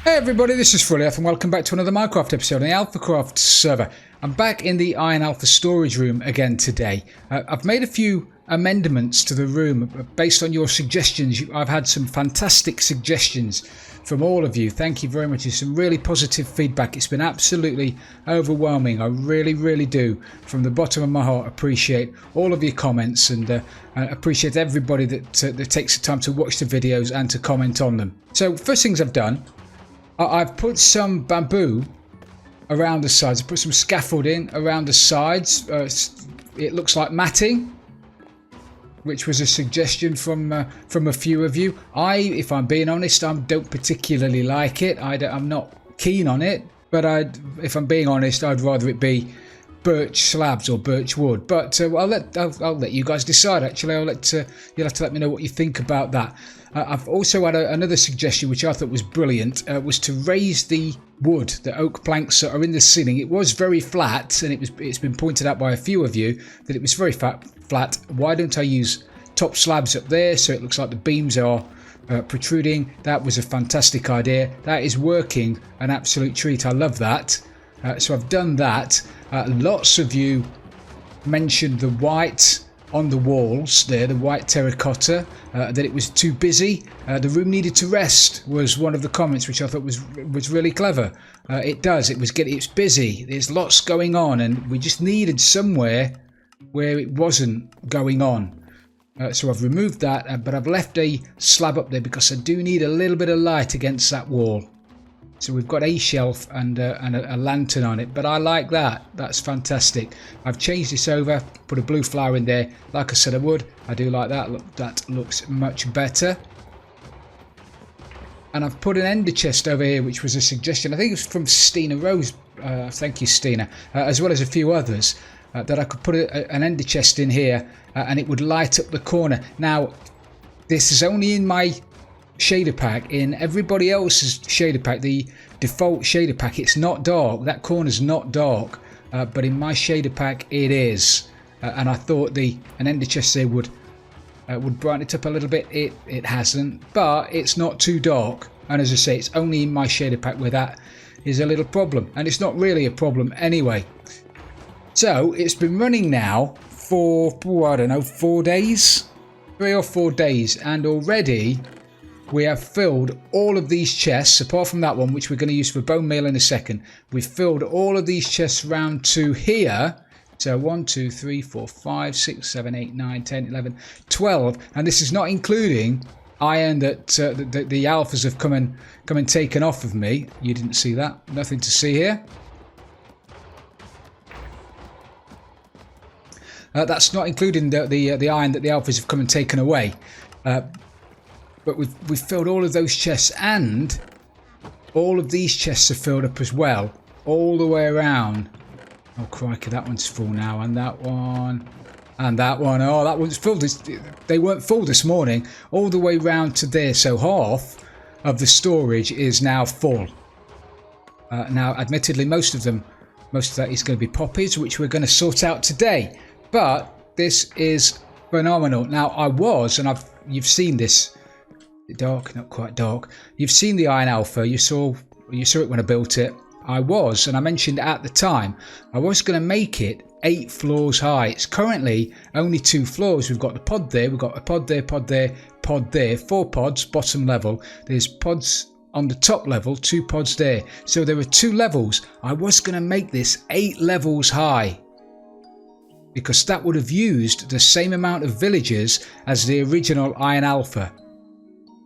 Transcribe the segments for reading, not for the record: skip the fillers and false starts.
Hey everybody, this is Frilioth and welcome back to another Minecraft episode on the AlphaCraft server. I'm back in the Iron Alpha storage room again today. I've made a few amendments to the room based on your suggestions. I've had some fantastic suggestions from all of you. Thank you very much. It's some really positive feedback. It's been absolutely overwhelming. I really do, from the bottom of my heart, appreciate all of your comments and appreciate everybody that takes the time to watch the videos and to comment on them. So first things I've done, I've put some bamboo around the sides. I put some scaffolding around the sides. It looks like matting, which was a suggestion from a few of you. If I'm being honest, I don't particularly like it. I'm not keen on it, but if I'm being honest, I'd rather it be birch slabs or birch wood. But I'll let you guys decide. Actually, you'll have to let me know what you think about that. I've also had another suggestion which I thought was brilliant, was to raise the wood, the oak planks that are in the ceiling. It was very flat, and it's been pointed out by a few of you that it was very flat. Why don't I use top slabs up there so it looks like the beams are protruding? That was a fantastic idea. That is working an absolute treat. I love that. So I've done that. Lots of you mentioned the white on the walls there, the white terracotta, that it was too busy. The room needed to rest was one of the comments, which I thought was really clever. It does. It's busy. There's lots going on, and we just needed somewhere where it wasn't going on. So I've removed that, but I've left a slab up there because I do need a little bit of light against that wall. So we've got a shelf and a lantern on it, but I like that. That's fantastic. I've changed this over, put a blue flower in there, like I said I would. I do like that. Look, that looks much better. And I've put an ender chest over here, which was a suggestion. I think it was from Stina Rose. Thank you, Stina, as well as a few others, that I could put an ender chest in here and it would light up the corner. Now, this is only in my shader pack. In everybody else's shader pack, the default shader pack, it's not dark. That corner's not dark, but in my shader pack it is, and I thought an ender chest there would brighten it up a little bit. It hasn't, but it's not too dark, and as I say, it's only in my shader pack where that is a little problem, and it's not really a problem anyway. So it's been running now for, I don't know, 4 days, 3 or 4 days, and already we have filled all of these chests, apart from that one, which we're going to use for bone meal in a second. We've filled all of these chests round to here. So 1, 2, 3, 4, 5, 6, 7, 8, 9, 10, 11, 12. And this is not including iron that the alphas have come and taken off of me. You didn't see that. Nothing to see here. That's not including the iron that the alphas have come and taken away. But we've filled all of those chests, and all of these chests are filled up as well, all the way around. Oh crikey, that one's full now, and that one, and that one. Oh, that one's full. They weren't full this morning, all the way round to there. So half of the storage is now full. Now, admittedly, most of that is going to be poppies, which we're going to sort out today. But this is phenomenal. Now, you've seen this. Dark, not quite dark. You've seen the Iron Alpha. You saw it when I built it. And I mentioned at the time, I was going to make it 8 floors high. It's currently only 2 floors. We've got the pod there. We've got a pod there, pod there, pod there. 4 pods, bottom level. There's pods on the top level, 2 pods there. So there are 2 levels. I was going to make this 8 levels high, because that would have used the same amount of villagers as the original Iron Alpha.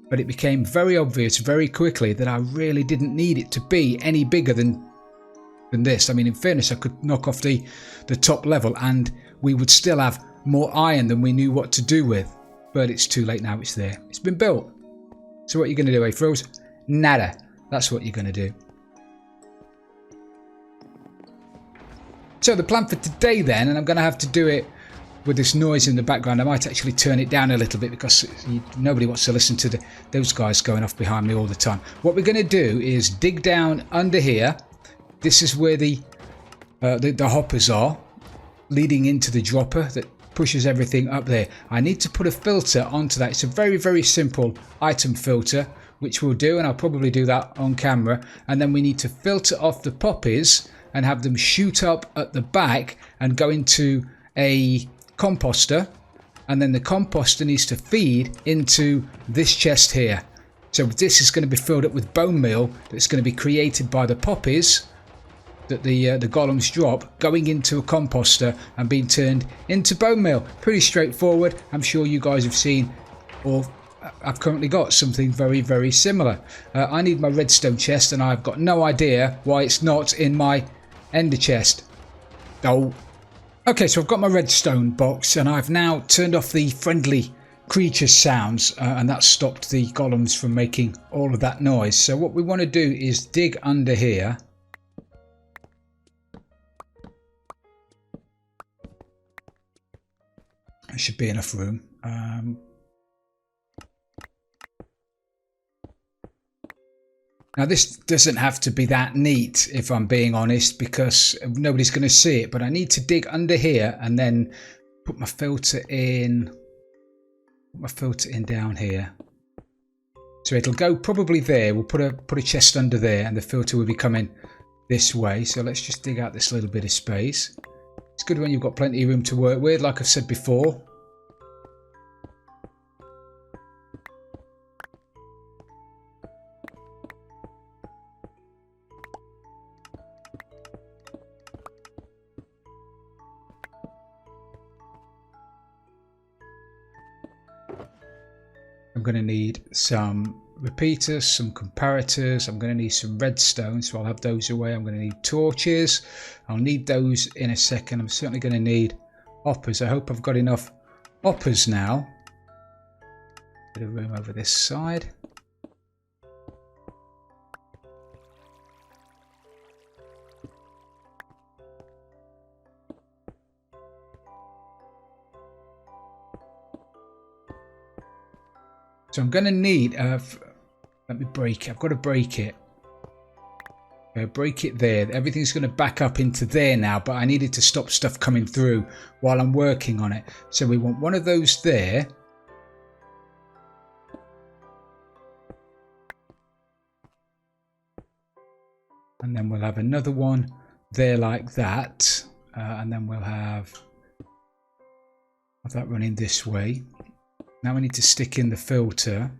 But it became very obvious very quickly that I really didn't need it to be any bigger than this. I mean, in fairness, I could knock off the top level and we would still have more iron than we knew what to do with. But it's too late now. It's there. It's been built. So what are you going to do, Froze? Nada. That's what you're going to do. So the plan for today then, and I'm going to have to do it with this noise in the background. I might actually turn it down a little bit because nobody wants to listen to those guys going off behind me all the time. What we're going to do is dig down under here. This is where the hoppers are, leading into the dropper that pushes everything up there. I need to put a filter onto that. It's a very, very simple item filter which we'll do, and I'll probably do that on camera. And then we need to filter off the poppies and have them shoot up at the back and go into a composter. And then the composter needs to feed into this chest here. So this is going to be filled up with bone meal that's going to be created by the poppies that the golems drop, going into a composter and being turned into bone meal. Pretty straightforward. I'm sure you guys have seen, or I've currently got something very, very similar. I need my redstone chest, and I've got no idea why it's not in my ender chest. Oh. Okay, so I've got my redstone box, and I've now turned off the friendly creature sounds, and that stopped the golems from making all of that noise. So what we want to do is dig under here. There should be enough room. Now this doesn't have to be that neat, if I'm being honest, because nobody's going to see it, but I need to dig under here and then put my filter in. Put my filter in down here. So it'll go probably there. We'll put a chest under there, and the filter will be coming this way. So let's just dig out this little bit of space. It's good when you've got plenty of room to work with, like I've said before. I'm going to need some repeaters, some comparators. I'm going to need some redstone, so I'll have those away. I'm going to need torches. I'll need those in a second. I'm certainly going to need hoppers. I hope I've got enough hoppers now. Bit of room over this side. So I'm going to need, let me break it. I've got to break it. Break it there. Everything's going to back up into there now, but I needed to stop stuff coming through while I'm working on it. So we want one of those there. And then we'll have another one there like that. And then we'll have that running this way. Now we need to stick in the filter.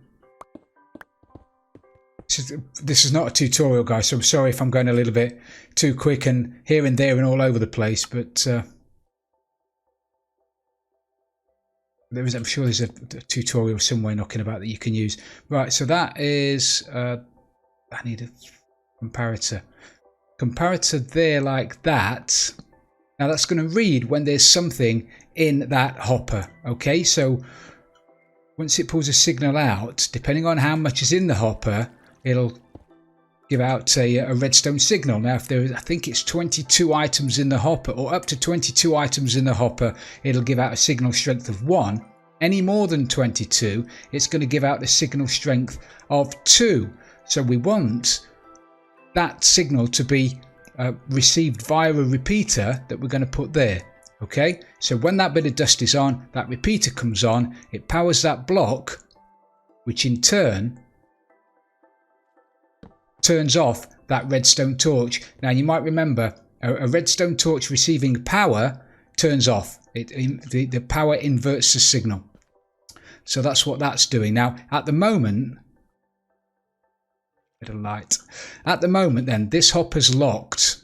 This is not a tutorial, guys, so I'm sorry if I'm going a little bit too quick and here and there and all over the place, but I'm sure there's a tutorial somewhere knocking about that you can use. Right, so that is, I need a comparator. Comparator there like that. Now that's going to read when there's something in that hopper, okay? So once it pulls a signal out, depending on how much is in the hopper, it'll give out a redstone signal. Now, if there is, I think it's 22 items in the hopper, or up to 22 items in the hopper, it'll give out a signal strength of 1. Any more than 22, it's going to give out the signal strength of 2. So we want that signal to be received via a repeater that we're going to put there. Okay, so when that bit of dust is on, that repeater comes on, it powers that block, which in turn turns off that redstone torch. Now you might remember a redstone torch receiving power turns off. The power inverts the signal. So that's what that's doing. Now at the moment, bit of light. At the moment then, this hopper's locked.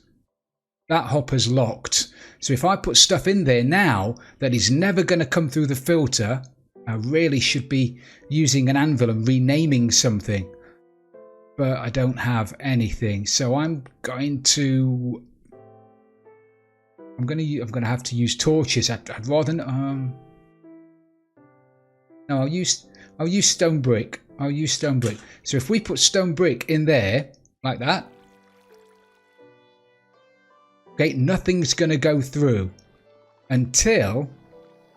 That hopper's locked. So if I put stuff in there now that is never going to come through the filter, I really should be using an anvil and renaming something. But I don't have anything. So I'm going to have to use torches. I'd rather no, I'll use stone brick. I'll use stone brick. So if we put stone brick in there like that, okay, nothing's going to go through until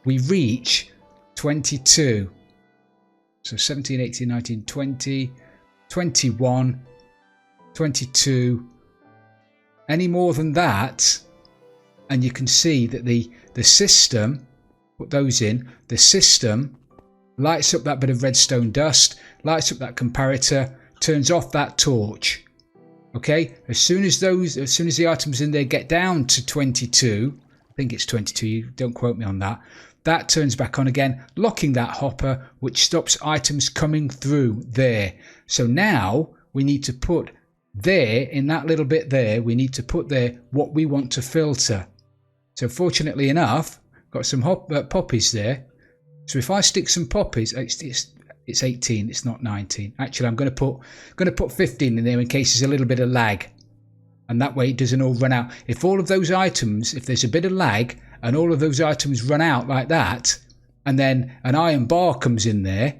we reach 22. So 17, 18, 19, 20, 21, 22. Any more than that, and you can see that the system, put those in, the system lights up that bit of redstone dust, lights up that comparator, turns off that torch. Okay, as soon as the items in there get down to 22, I think it's 22, you don't quote me on that, that turns back on again, locking that hopper, which stops items coming through there. So now we need to put there, in that little bit there, we need to put there what we want to filter. So fortunately enough, got some poppies there. So if I stick some poppies, it's 18, it's not 19. Actually, I'm going to put 15 in there in case there's a little bit of lag. And that way it doesn't all run out. If all of those items, if there's a bit of lag and all of those items run out like that, and then an iron bar comes in there,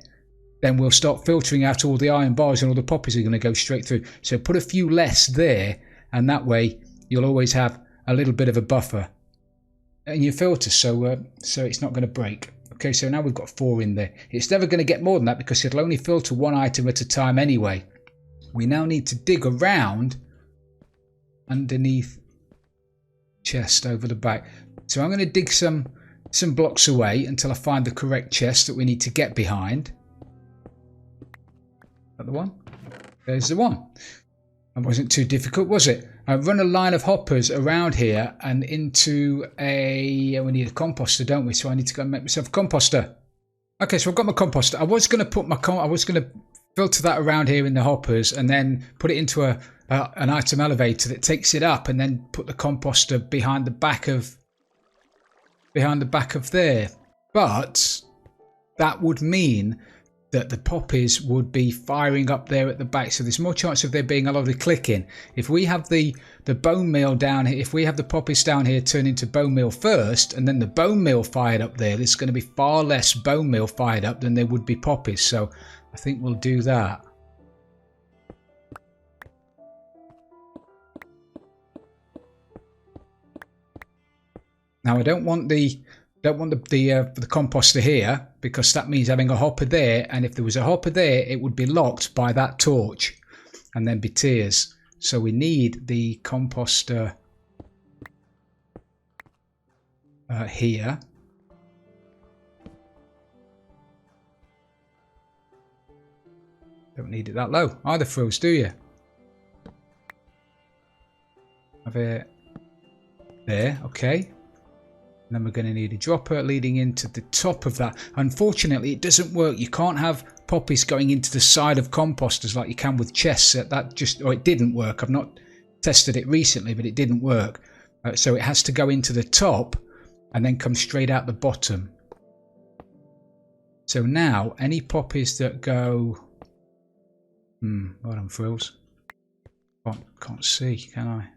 then we'll start filtering out all the iron bars and all the poppies are going to go straight through. So put a few less there, and that way you'll always have a little bit of a buffer in your filter, so it's not going to break. Okay, so now we've got 4 in there. It's never going to get more than that because it'll only filter one item at a time anyway. We now need to dig around underneath chest over the back. So I'm going to dig some blocks away until I find the correct chest that we need to get behind. Is that the one? There's the one. That wasn't too difficult, was it? I run a line of hoppers around here and into we need a composter, don't we? So I need to go and make myself a composter. Okay, so I've got my composter. I was going to filter that around here in the hoppers and then put it into an item elevator that takes it up, and then put the composter behind the back of there. But that would mean that the poppies would be firing up there at the back, so there's more chance of there being a lot of clicking. If we have the bone meal down here, if we have the poppies down here turn into bone meal first, and then the bone meal fired up there's going to be far less bone meal fired up than there would be poppies. So I think we'll do that. Now I don't want the composter here, because that means having a hopper there, and if there was a hopper there it would be locked by that torch and then be tears. So we need the composter here. Don't need it that low either, Frills, do you? Have it there, okay. Then we're going to need a dropper leading into the top of that. Unfortunately, it doesn't work. You can't have poppies going into the side of composters like you can with chests. It didn't work. I've not tested it recently, but it didn't work. So it has to go into the top and then come straight out the bottom. So now, any poppies that go... Hold on, Frills. Can't see, can I?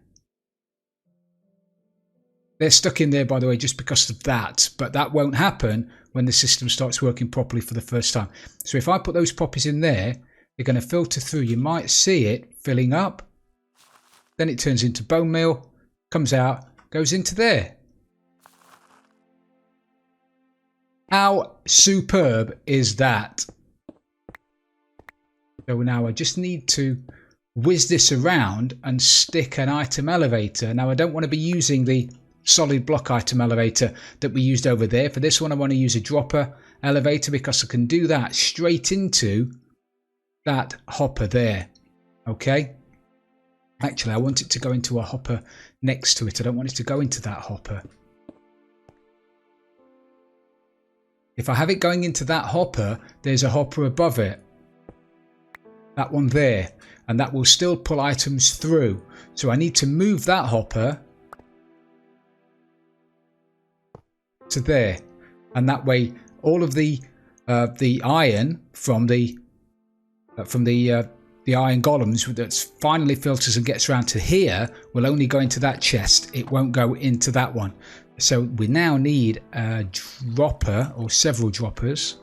They're stuck in there, by the way, just because of that. But that won't happen when the system starts working properly for the first time. So if I put those poppies in there, they're going to filter through. You might see it filling up. Then it turns into bone meal, comes out, goes into there. How superb is that? So now I just need to whiz this around and stick an item elevator. Now I don't want to be using the solid block item elevator that we used over there. For this one I want to use a dropper elevator because I can do that straight into that hopper there. Okay, actually I want it to go into a hopper next to it. I don't want it to go into that hopper. If I have it going into that hopper, there's a hopper above it, that one there, and that will still pull items through. So I need to move that hopper to there, and that way all of the iron from the iron golems that's finally filters and gets around to here will only go into that chest. It won't go into that one. So we now need a dropper or several droppers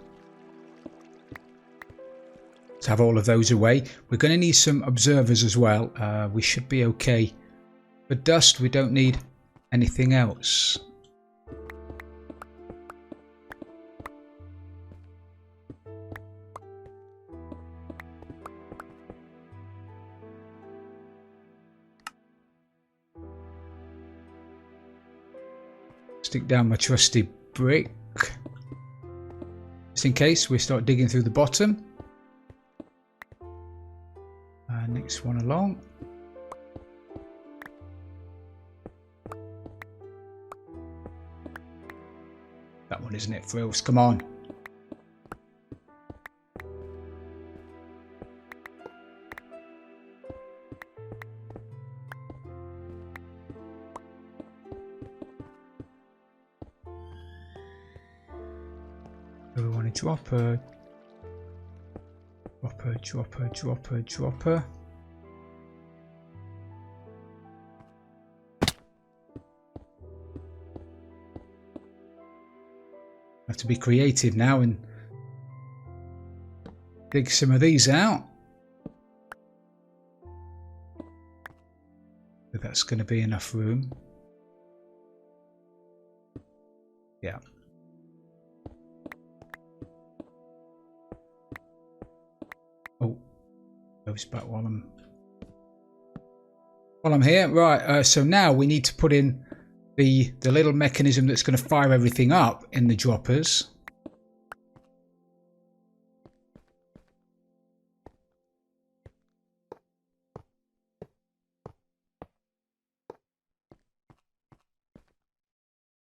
to have all of those away. We're going to need some observers as well. We should be okay. For dust we don't need anything else. Stick down my trusty brick. just in case we start digging through the bottom. Next one along. That one, isn't it, Frills? Come on. So we want a dropper. Dropper. Have to be creative now and dig some of these out. But that's going to be enough room. Yeah. Oh, goes back while I'm here. Right. So now we need to put in the little mechanism that's going to fire everything up in the droppers.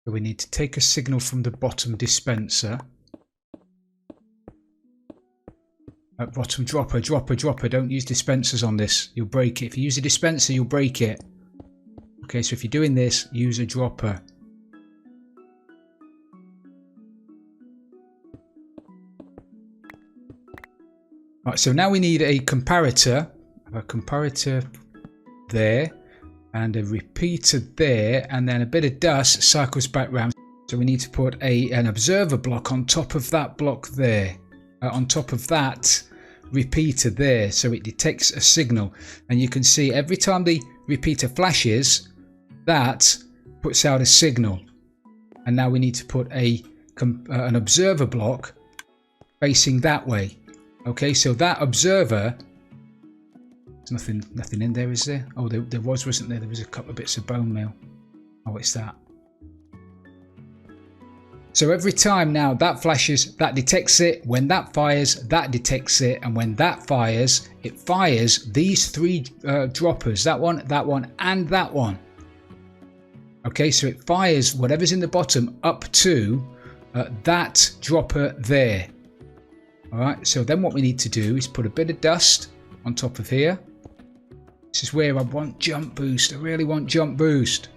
So we need to take a signal from the bottom dispenser. Bottom dropper. Don't use dispensers on this. You'll break it. If you use a dispenser, you'll break it. Okay, so if you're doing this, use a dropper. Right, so now we need a comparator. A comparator there, and a repeater there, and then a bit of dust cycles back round. So we need to put an observer block on top of that block there, on top of that repeater there, so it detects a signal. And you can see every time the repeater flashes, that puts out a signal. And now we need to put an observer block facing that way. Okay, so that observer, there's nothing in there, is there? Oh, there wasn't there? There was a couple of bits of bone meal. Oh, it's that. So every time now that flashes, that detects it. When that fires, that detects it. And when that fires, it fires these three droppers. That one, and that one. Okay, so it fires whatever's in the bottom up to that dropper there. Alright, so then what we need to do is put a bit of dust on top of here. This is where I want jump boost. I really want jump boost.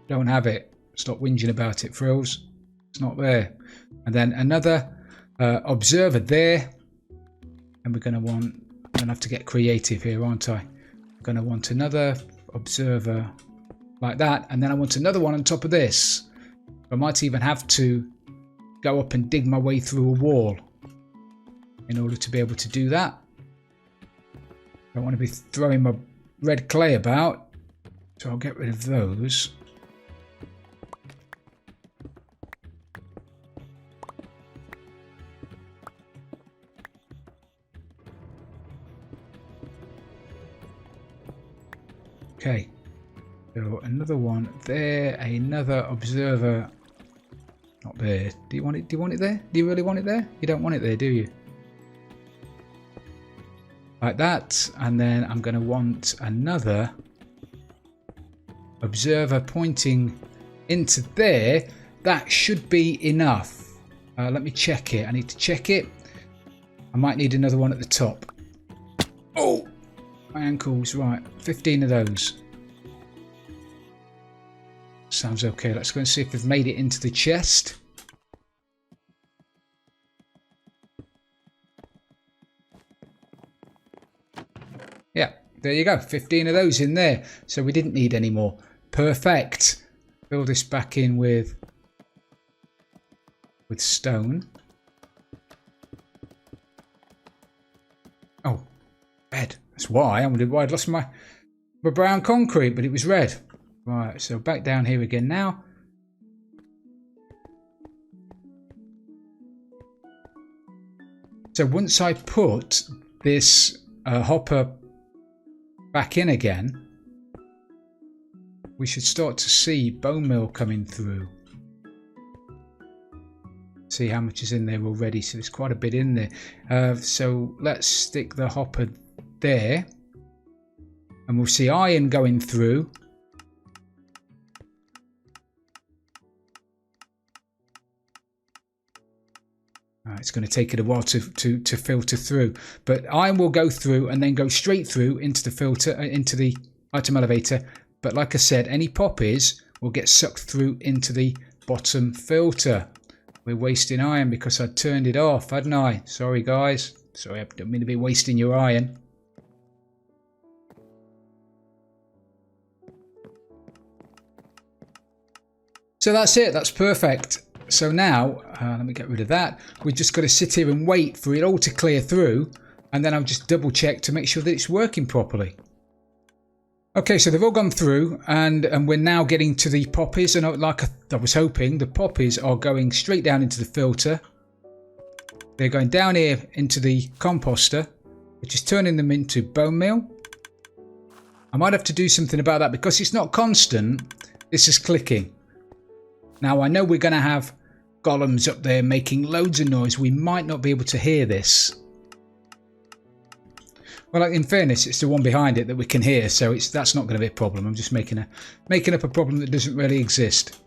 Don't have it. Stop whinging about it, Frills. It's not there. And then another observer there. And we're going to have to get creative here, aren't I? I'm going to want another observer like that, and then I want another one on top of this. I might even have to go up and dig my way through a wall in order to be able to do that. I don't want to be throwing my red clay about, so I'll get rid of those. Okay, so another one there, another observer, not there. Do you want it? Do you want it there? Do you really want it there? You don't want it there, do you? Like that, and then I'm going to want another observer pointing into there. That should be enough. Let me check it. I need to check it. I might need another one at the top. Oh! My ankles, right, 15 of those. Sounds okay. Let's go and see if we've made it into the chest. Yeah, there you go, 15 of those in there. So we didn't need any more. Perfect. Fill this back in with stone. Oh, red. That's why. I wondered why I'd lost my brown concrete, but it was red. Right, so back down here again now. So once I put this hopper back in again, we should start to see bone meal coming through. see how much is in there already. So there's quite a bit in there. So let's stick the hopper there. And we'll see iron going through. It's going to take it a while to filter through, but iron will go through and then go straight through into the filter, into the item elevator. But like I said, any poppies will get sucked through into the bottom filter. We're wasting iron because I turned it off, hadn't I? Sorry guys, sorry, I don't mean to be wasting your iron. So that's it, that's perfect. So now, let me get rid of that. We've just got to sit here and wait for it all to clear through, and then I'll just double check to make sure that it's working properly. Okay, so they've all gone through, and we're now getting to the poppies, and like I was hoping, the poppies are going straight down into the filter. They're going down here into the composter, which is turning them into bone meal. I might have to do something about that because it's not constant, this is clicking. Now I know we're going to have golems up there making loads of noise. We might not be able to hear this. Well, in fairness, it's the one behind it that we can hear, so that's not going to be a problem. I'm just making up a problem that doesn't really exist.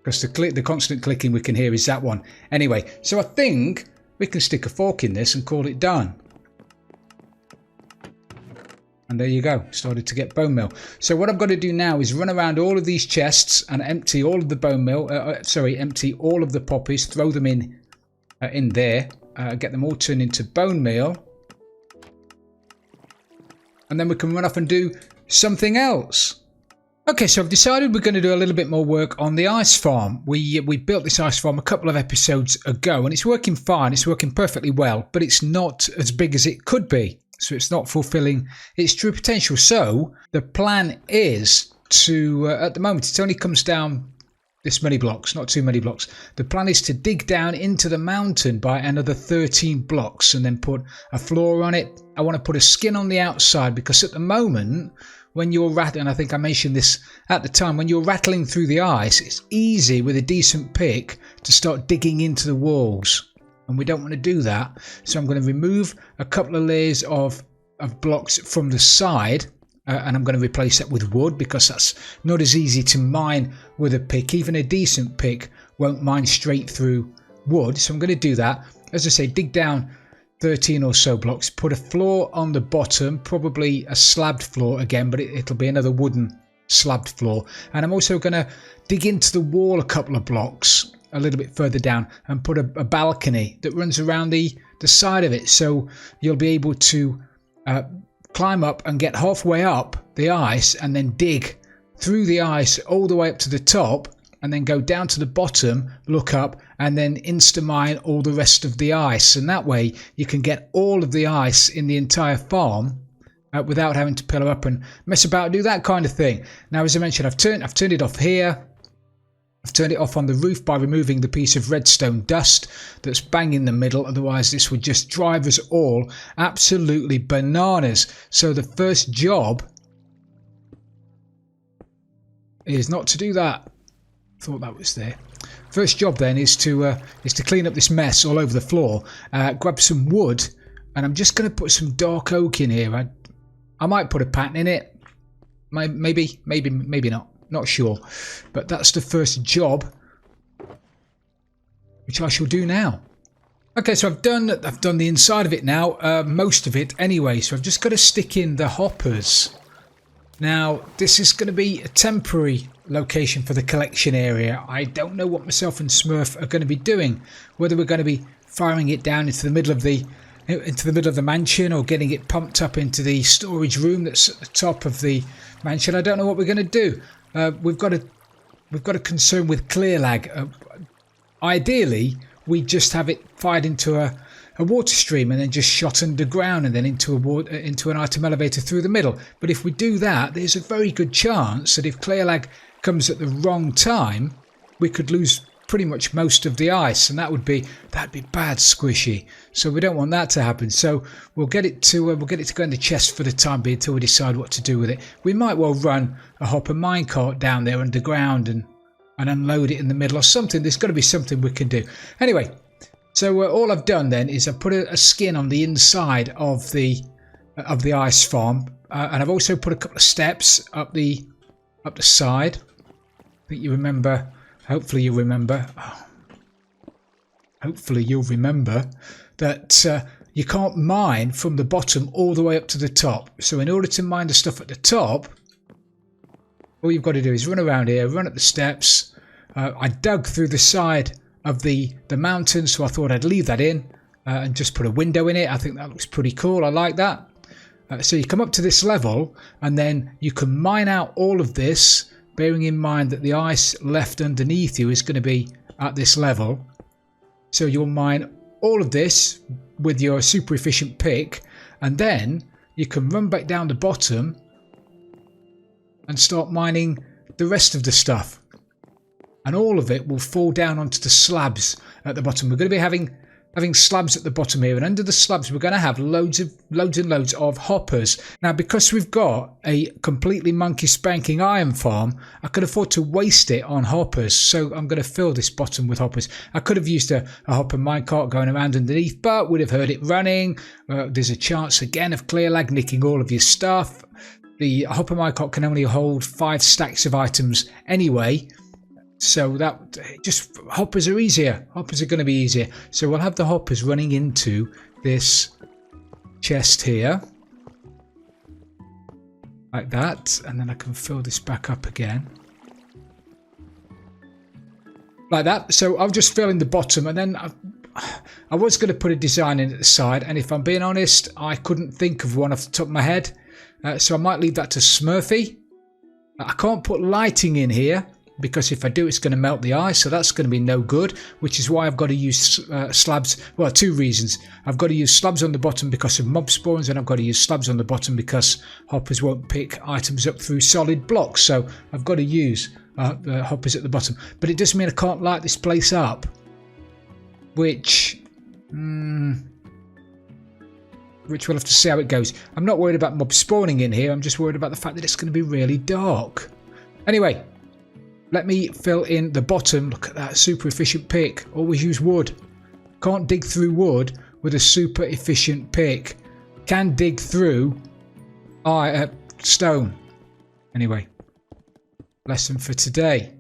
Because the constant clicking we can hear is that one. Anyway, so I think we can stick a fork in this and call it done. And there you go, started to get bone meal. So what I've got to do now is run around all of these chests and empty all of the bone meal, empty all of the poppies, throw them in there, get them all turned into bone meal. And then we can run off and do something else. Okay, so I've decided we're going to do a little bit more work on the ice farm. We built this ice farm a couple of episodes ago and it's working fine, it's working perfectly well, but it's not as big as it could be. So it's not fulfilling its true potential. So the plan is to, at the moment, it only comes down this many blocks, not too many blocks. The plan is to dig down into the mountain by another 13 blocks and then put a floor on it. I want to put a skin on the outside because at the moment, when you're rattling, I think I mentioned this at the time, when you're rattling through the ice, it's easy with a decent pick to start digging into the walls. And we don't want to do that, so I'm going to remove a couple of layers of blocks from the side and I'm going to replace that with wood because that's not as easy to mine with a pick. Even a decent pick won't mine straight through wood, so I'm going to do that. As I say, dig down 13 or so blocks, put a floor on the bottom, probably a slabbed floor again, but it'll be another wooden slabbed floor. And I'm also going to dig into the wall a couple of blocks a little bit further down and put a balcony that runs around the side of it, so you'll be able to climb up and get halfway up the ice and then dig through the ice all the way up to the top and then go down to the bottom, look up and then insta-mine all the rest of the ice, and that way you can get all of the ice in the entire farm without having to pillar up and mess about and do that kind of thing. Now, as I mentioned, I've turned it off here. I've turned it off on the roof by removing the piece of redstone dust that's bang in the middle, otherwise this would just drive us all absolutely bananas. So the first job is not to do that. I thought that was there. First job then is to clean up this mess all over the floor, grab some wood, and I'm just going to put some dark oak in here. I might put a pattern in it, maybe not. Not sure, but that's the first job, which I shall do now. Okay, so I've done the inside of it now, most of it anyway. So I've just got to stick in the hoppers. Now this is going to be a temporary location for the collection area. I don't know what myself and Smurf are going to be doing. Whether we're going to be firing it down into the middle of the mansion or getting it pumped up into the storage room that's at the top of the mansion. I don't know what we're going to do. We've got a concern with clear lag. Ideally, we just have it fired into a water stream and then just shot underground and then into an item elevator through the middle. But if we do that, there's a very good chance that if clear lag comes at the wrong time, we could lose pretty much most of the ice, and that'd be bad squishy. So we don't want that to happen. So we'll get it to go in the chest for the time being until we decide what to do with it. We might well run a hopper minecart down there underground and and unload it in the middle or something. There's got to be something we can do. Anyway, so all I've done then is I've put a skin on the inside of the ice farm, and I've also put a couple of steps up the side. I think you remember. Hopefully you'll remember. Hopefully you'll remember that you can't mine from the bottom all the way up to the top. So in order to mine the stuff at the top, all you've got to do is run around here, run up the steps. I dug through the side of the mountain, so I thought I'd leave that in and just put a window in it. I think that looks pretty cool. I like that. So you come up to this level and then you can mine out all of this, bearing in mind that the ice left underneath you is going to be at this level. So you'll mine all of this with your super efficient pick, and then you can run back down the bottom and start mining the rest of the stuff. And all of it will fall down onto the slabs at the bottom. We're going to be having slabs at the bottom here, and under the slabs we're going to have loads and loads of hoppers. Now, because we've got a completely monkey spanking iron farm, I could afford to waste it on hoppers, so I'm going to fill this bottom with hoppers. I could have used a hopper minecart going around underneath, but would have heard it running. There's a chance again of clear lag nicking all of your stuff. The hopper minecart can only hold 5 stacks of items anyway. So that just hoppers are easier. Hoppers are going to be easier. So we'll have the hoppers running into this chest here. Like that. And then I can fill this back up again. Like that. So I'll just fill in the bottom, and then I was going to put a design in at the side. And if I'm being honest, I couldn't think of one off the top of my head. So I might leave that to Smurfy. I can't put lighting in here, because if I do, it's going to melt the ice, so that's going to be no good, which is why I've got to use slabs. Well, 2 reasons. I've got to use slabs on the bottom because of mob spawns, and I've got to use slabs on the bottom because hoppers won't pick items up through solid blocks, so I've got to use the hoppers at the bottom. But it does mean I can't light this place up, which we'll have to see how it goes. I'm not worried about mob spawning in here, I'm just worried about the fact that it's going to be really dark. Anyway, let me fill in the bottom. Look at that super efficient pick. Always use wood. Can't dig through wood with a super efficient pick. Can dig through stone. Anyway, lesson for today.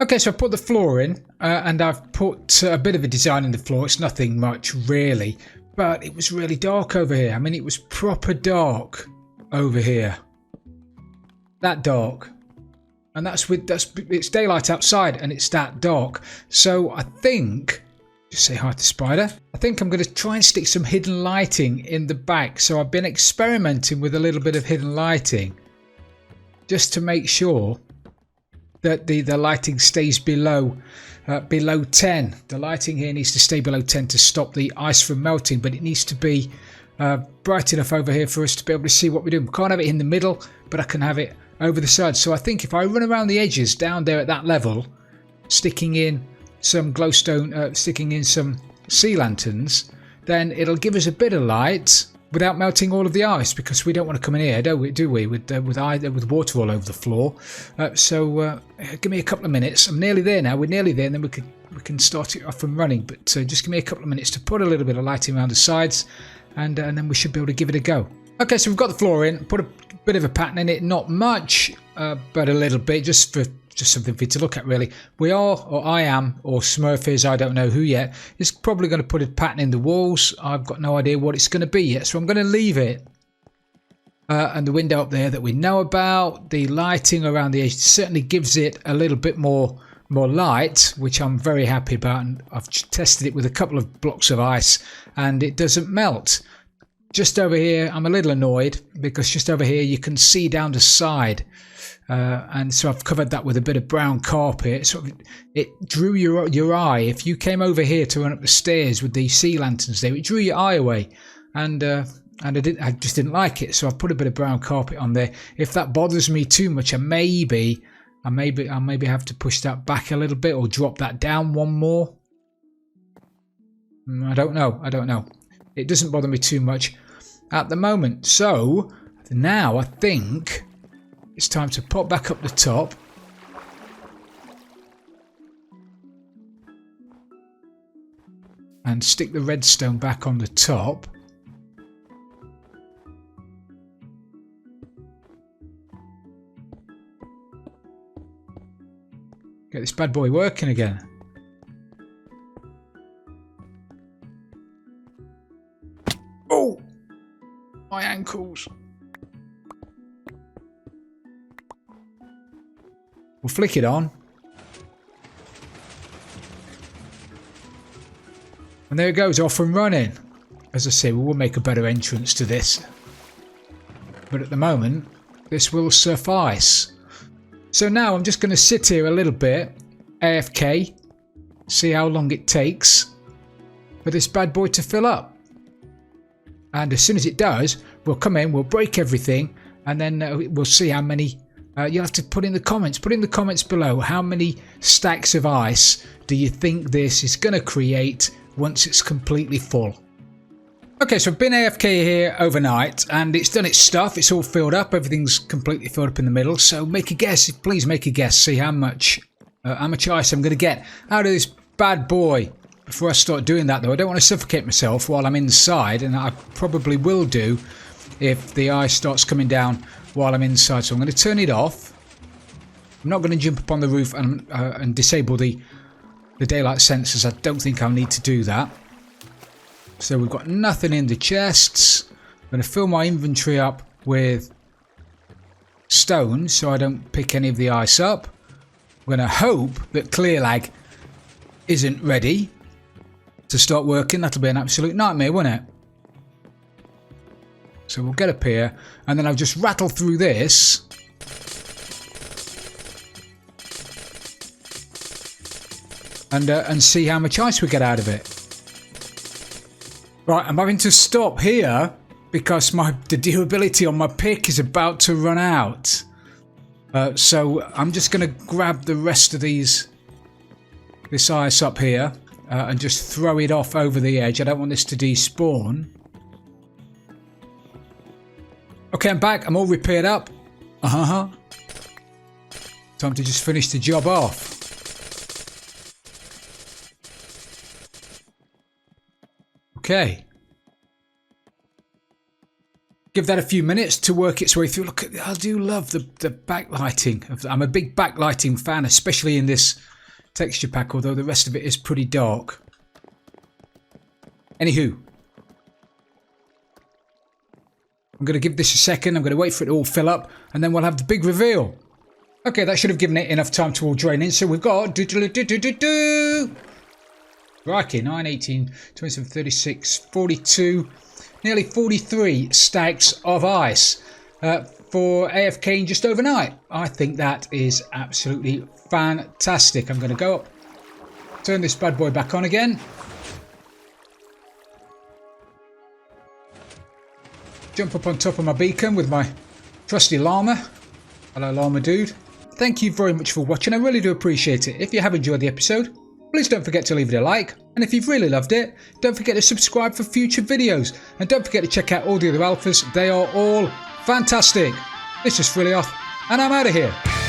Okay, so I put the floor in and I've put a bit of a design in the floor. It's nothing much really, but it was really dark over here. I mean, it was proper dark over here. That dark. And it's daylight outside and it's that dark. So I think, just say hi to Spider. I think I'm going to try and stick some hidden lighting in the back. So I've been experimenting with a little bit of hidden lighting, just to make sure that the lighting stays below 10. The lighting here needs to stay below 10 to stop the ice from melting, but it needs to be bright enough over here for us to be able to see what we're doing. We can't have it in the middle, but I can have it over the side. So I think if I run around the edges down there at that level, sticking in some glowstone, sticking in some sea lanterns, then it'll give us a bit of light without melting all of the ice, because we don't want to come in here, do we? With water all over the floor. So give me a couple of minutes. I'm nearly there now. We're nearly there, and then we can start it off and running. But just give me a couple of minutes to put a little bit of lighting around the sides, and then we should be able to give it a go. Okay, so we've got the floor in. Put a bit of a pattern in it, not much, but a little bit, just something for you to look at really. We are, or I am, or Smurf is, I don't know who yet, is probably going to put a pattern in the walls. I've got no idea what it's going to be yet, so I'm going to leave it. And the window up there that we know about, the lighting around the edge certainly gives it a little bit more light, which I'm very happy about, and I've tested it with a couple of blocks of ice and it doesn't melt. Just over here, I'm a little annoyed because just over here you can see down the side, and so I've covered that with a bit of brown carpet. So it drew your eye. If you came over here to run up the stairs with the sea lanterns there, it drew your eye away, and I just didn't like it. So I've put a bit of brown carpet on there. If that bothers me too much, I maybe have to push that back a little bit or drop that down one more. I don't know. It doesn't bother me too much at the moment. So now I think it's time to pop back up the top. and stick the redstone back on the top. Get this bad boy working again. Oh! My ankles. We'll flick it on. And there it goes, off and running. As I say, we will make a better entrance to this. But at the moment, this will suffice. So now I'm just going to sit here a little bit, AFK, see how long it takes for this bad boy to fill up. And as soon as it does, we'll come in, we'll break everything, and then we'll see how many. You'll have to put in the comments. Put in the comments below how many stacks of ice do you think this is going to create once it's completely full. Okay, so I've been AFK here overnight and it's done its stuff. It's all filled up. Everything's completely filled up in the middle. So make a guess. Please make a guess. See how much ice I'm going to get out of this bad boy. Before I start doing that though, I don't want to suffocate myself while I'm inside, and I probably will do if the ice starts coming down while I'm inside. So I'm going to turn it off. I'm not going to jump up on the roof and disable the daylight sensors. I don't think I'll need to do that. So we've got nothing in the chests. I'm going to fill my inventory up with stone so I don't pick any of the ice up. I'm going to hope that clear lag isn't ready to start working. That'll be an absolute nightmare, won't it? So we'll get up here and then I'll just rattle through this. And see how much ice we get out of it. Right, I'm having to stop here because the durability on my pick is about to run out. So I'm just going to grab the rest of this ice up here and just throw it off over the edge. I don't want this to despawn. Okay, I'm back. I'm all repaired up. Time to just finish the job off. Okay. Give that a few minutes to work its way through. Look, I do love the backlighting. I'm a big backlighting fan, especially in this texture pack, although the rest of it is pretty dark. Anywho. I'm going to give this a second. I'm going to wait for it to all fill up, and then we'll have the big reveal. Okay, that should have given it enough time to all drain in. So we've got... Crikey, 9, 18, 27, 36, 42, nearly 43 stacks of ice for AFKing just overnight. I think that is absolutely fantastic. I'm going to go up, turn this bad boy back on again. Jump up on top of my beacon with my trusty llama. Hello, llama dude. Thank you very much for watching. I really do appreciate it. If you have enjoyed the episode, please don't forget to leave it a like, and if you've really loved it, don't forget to subscribe for future videos, and don't forget to check out all the other alphas. They are all fantastic. This is Frilioth, and I'm out of here.